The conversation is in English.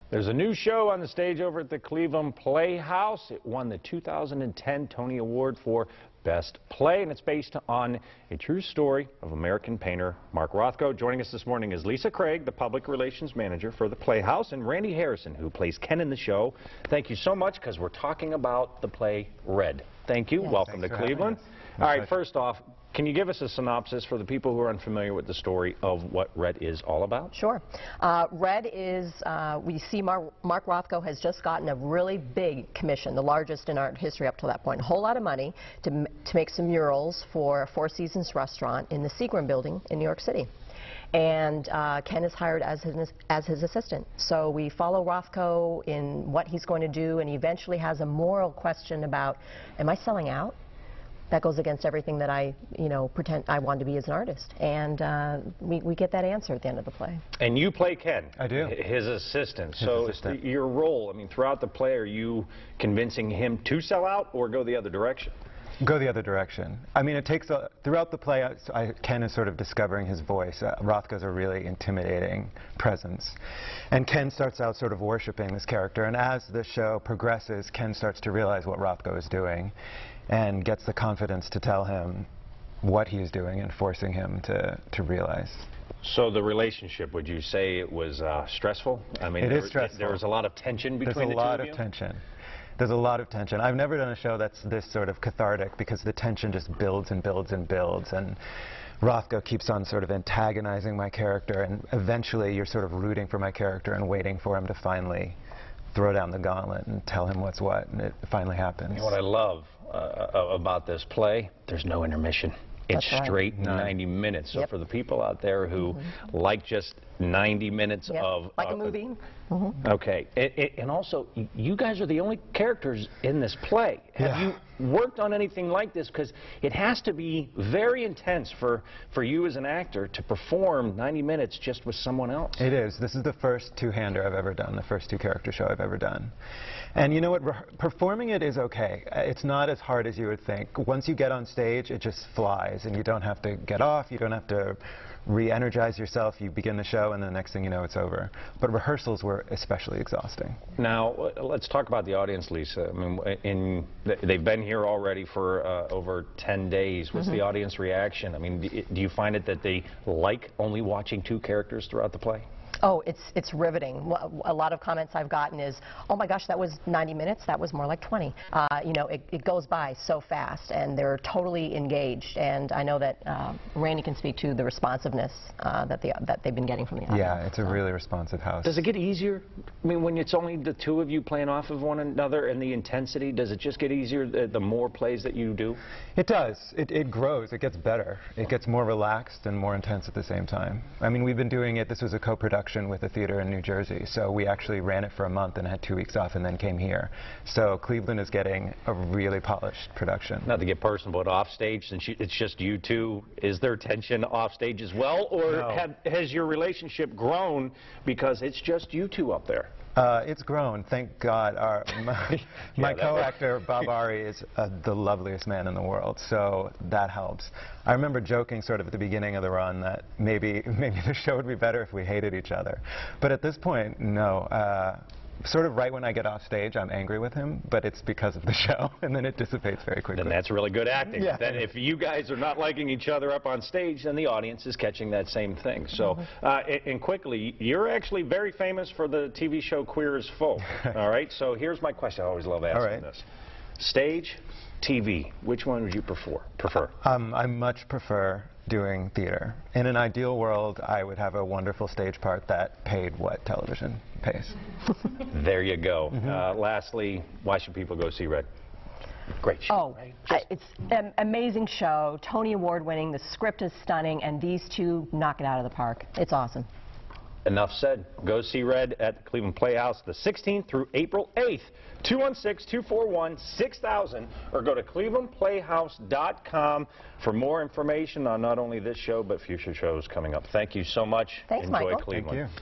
There's a new show on the stage over at the Cleveland Playhouse. It won the 2010 Tony Award for Best Play, and it's based on a true story of American painter Mark Rothko. Joining us this morning is Lisa Craig, the Public Relations Manager for the Playhouse, and Randy Harrison, who plays Ken in the show. Thank you so much, because we're talking about the play Red. Thank you. Yes. Welcome to Cleveland. All right, first off, can you give us a synopsis for the people who are unfamiliar with the story of what Red is all about? Sure. Red is, we see Mark Rothko has just gotten a really big commission, the largest in art history up to that point. A whole lot of money to make some murals for a Four Seasons restaurant in the Seagram building in New York City. And Ken is hired as his assistant. So we follow Rothko in what he's going to do, and he eventually has a moral question about, am I selling out? That goes against everything that I, pretend I want to be as an artist. And we get that answer at the end of the play. And you play Ken. I do. His assistant. Your role, throughout the play, are you convincing him to sell out or go the other direction? Go the other direction. It takes throughout the play, Ken is sort of discovering his voice. Rothko's a really intimidating presence. And Ken starts out sort of worshiping this character. And as the show progresses, Ken starts to realize what Rothko is doing and gets the confidence to tell him what he's doing and forcing him to realize. So the relationship, would you say it was stressful? It is stressful. There was a lot of tension between the two of you? There's a lot of tension. There's a lot of tension. I've never done a show that's this sort of cathartic, because the tension just builds and builds and builds, and Rothko keeps on sort of antagonizing my character, and eventually you're sort of rooting for my character and waiting for him to finally throw down the gauntlet and tell him what's what, and it finally happens. You know what I love about this play? There's no intermission. It's straight 90 minutes. So for the people out there who like just 90 minutes of... Like a movie. Okay. And also, you guys are the only characters in this play. Have you worked on anything like this? Because it has to be very intense for you as an actor to perform 90 minutes just with someone else. It is. This is the first two-hander I've ever done, the first two-character show I've ever done. And you know what? Performing it is okay. It's not as hard as you would think. Once you get on stage, it just flies, and you don't have to get off, you don't have to re-energize yourself. You begin the show, and the next thing you know, it's over. But rehearsals were especially exhausting. Now, let's talck about the audience, Lisa. They've been here already for over 10 days. What's the audience reaction? Do you find it that they like only watching two characters throughout the play? Oh, it's riveting. A lot of comments I've gotten is, oh my gosh, that was 90 minutes, that was more like 20. It goes by so fast, and they're totally engaged, and I know that Randy can speak to the responsiveness that they've been getting from the audience. Yeah, it's a really responsive house. Does it get easier? When it's only the two of you playing off of one another, and the intensity, does it just get easier the more plays that you do? It does. It grows. It gets better. It gets more relaxed and more intense at the same time. We've been doing it, this was a co-production with a theater in New Jersey, so we actually ran it for a month and had 2 weeks off and then came here. So Cleveland is getting a really polished production. Not to get personal, but off stage, since it's just you two, is there tension off stage as well, or has your relationship grown because it's just you two up there? It's grown, thank God. My co-actor, Bob Ari, is the loveliest man in the world, so that helps. I remember joking sort of at the beginning of the run that maybe the show would be better if we hated each other. But at this point, no. Sort of right when I get off stage, I'm angry with him, but it's because of the show, and then it dissipates very quickly. Then that's really good acting. Yeah. Then if you guys are not liking each other up on stage, then the audience is catching that same thing. So, and quickly, you're actually very famous for the TV show Queer as Folk. All right, so here's my question. I always love asking this. Stage, TV, which one would you prefer? I much prefer doing theater. In an ideal world, I would have a wonderful stage part that paid what television pays. There you go. Lastly, why should people go see Red? Great show. Oh, it's an amazing show, Tony Award winning, the script is stunning, and these two knock it out of the park. It's awesome. Enough said. Go see Red at the Cleveland Playhouse the 16th through April 8th. 216-241-6000, or go to clevelandplayhouse.com for more information on not only this show but future shows coming up. Thank you so much. Thanks, Enjoy Michael. Cleveland. Thank you.